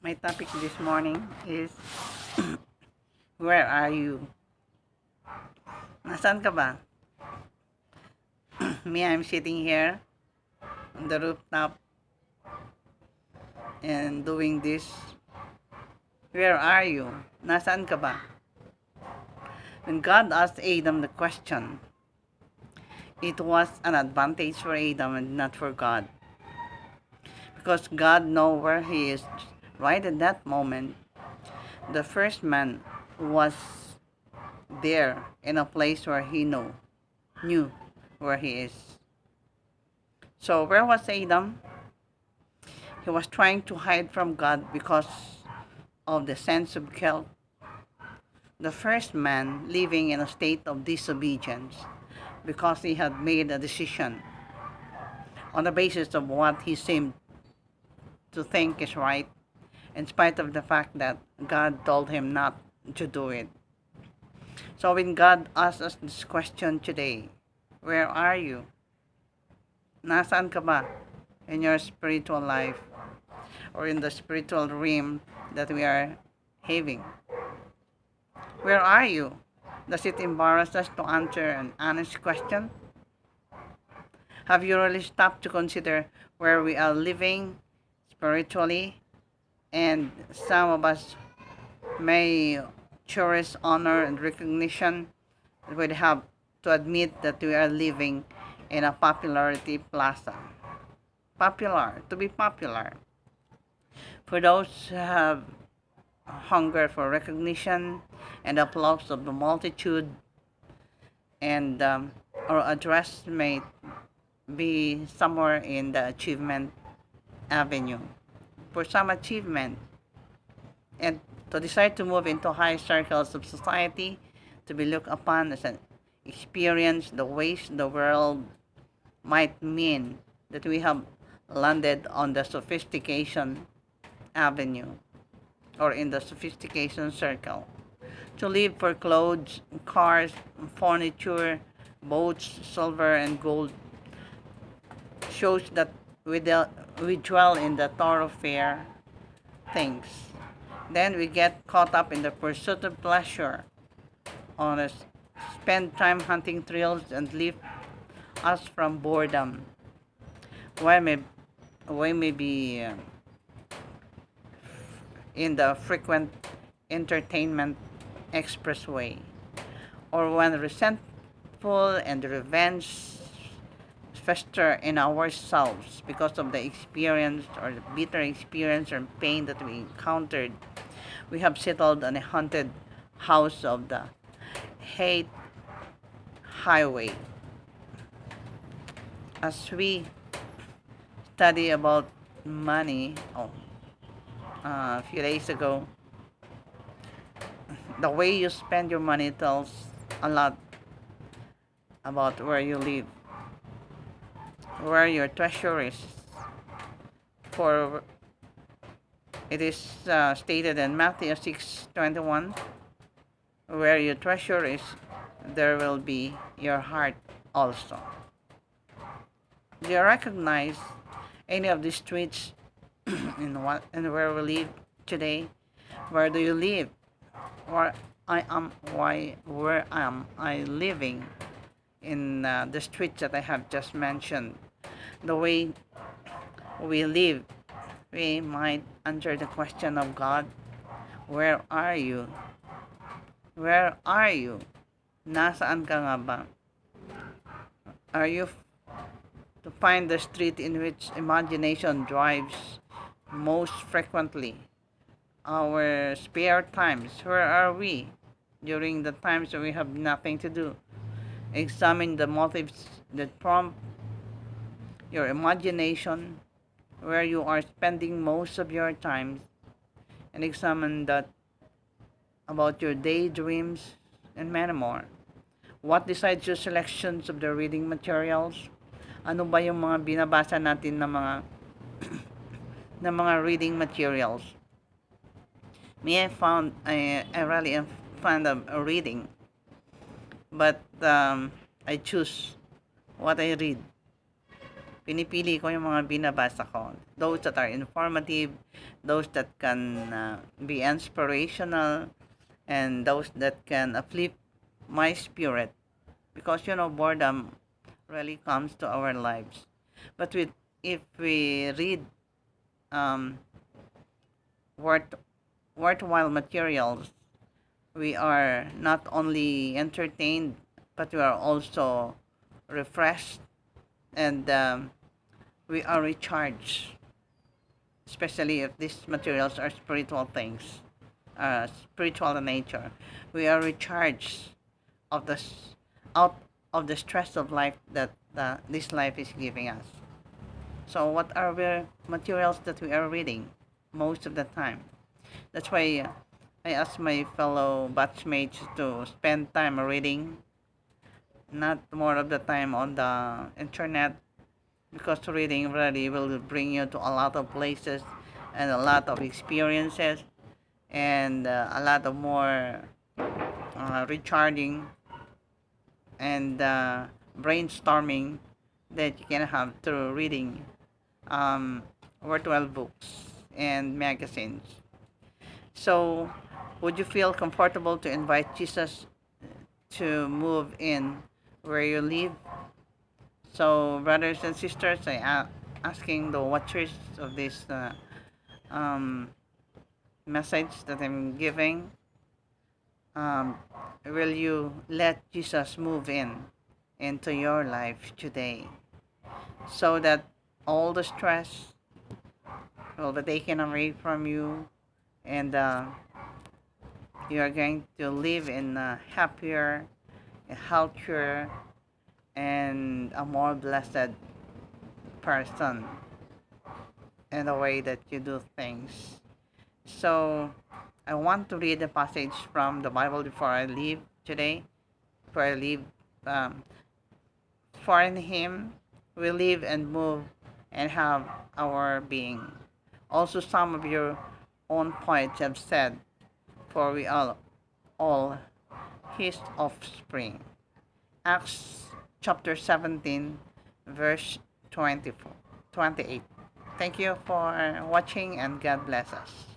My topic this morning is where are you? Nasaan ka ba? Me, I'm sitting here on the rooftop and doing this. Where are you? Nasaan ka ba? When God asked Adam the question, it was an advantage for Adam and not for God. Because God know where he is right at that moment. The first man was there in a place where he knew where he is. So where was Adam? He was trying to hide from God because of the sense of guilt. The first man living in a state of disobedience because he had made a decision on the basis of what he seemed to think is right, in spite of the fact that God told him not to do it. So when God asks us this question today, where are you? Nasaan ka ba in your spiritual life or in the spiritual realm that we are having? Where are you? Does it embarrass us to answer an honest question? Have you really stopped to consider where we are living spiritually? And some of us may cherish honor and recognition. We'd have to admit that we are living in a popularity plaza. Popular, to be popular. For those who have hunger for recognition and applause of the multitude, and our address may be somewhere in the achievement avenue for some achievement, and to decide to move into high circles of society, to be looked upon as an experience the ways the world might mean that we have landed on the sophistication avenue or in the sophistication circle. To live for clothes, cars, furniture, boats, silver, and gold shows that we dwell in the thoroughfare things. Then we get caught up in the pursuit of pleasure, on us, spend time hunting thrills and leave us from boredom. Why may, why may be in the frequent entertainment expressway, or when resentful and revenge fester in ourselves because of the experience or the bitter experience or pain that we encountered, we have settled on a haunted house of the hate highway. As we study about money, a few days ago, the way you spend your money tells a lot about where you live, where your treasure is. For it is stated in Matthew 6:21, where your treasure is, there will be your heart also. Do you recognize any of these streets in what and where we live today? Where do you live? Where am I living in the streets that I have just mentioned? The way we live, we might answer the question of God, where are you? Where are you? Nasaan ka nga ba? Are you to find the street in which imagination drives most frequently? Our spare times, where are we? During the times that we have nothing to do, examine the motives that prompt your imagination, where you are spending most of your time, and examine that about your daydreams and many more. What decides your selections of the reading materials? Ano ba yung mga binabasa natin na mga reading materials? I really am fond of reading, but I choose what I read. Pinipili ko yung mga binabasa ko. Those that are informative, those that can be inspirational, and those that can uplift my spirit. Because, boredom really comes to our lives. But if we read um, worth, worthwhile materials, we are not only entertained, but we are also refreshed, and we are recharged, especially if these materials are spiritual things, spiritual in nature. We are recharged of out of the stress of life that this life is giving us. So, what are the materials that we are reading most of the time? That's why I ask my fellow batchmates to spend time reading, not more of the time on the internet, because reading really will bring you to a lot of places and a lot of experiences, and a lot of more recharging and brainstorming that you can have through reading um, worthwhile books and magazines. So, would you feel comfortable to invite Jesus to move in where you live? So, brothers and sisters, I am asking the watchers of this um, message that I'm giving, um, will you let Jesus move in into your life today, so that all the stress will be taken away from you, and you are going to live in a happier, a healthier, and a more blessed person in the way that you do things. So, I want to read a passage from the Bible before I leave today. Before I leave, um, for in Him we live and move and have our being. Also, some of your own poets have said, for we are all His offspring. Acts chapter 17, verse 24, 28. Thank you for watching, and God bless us.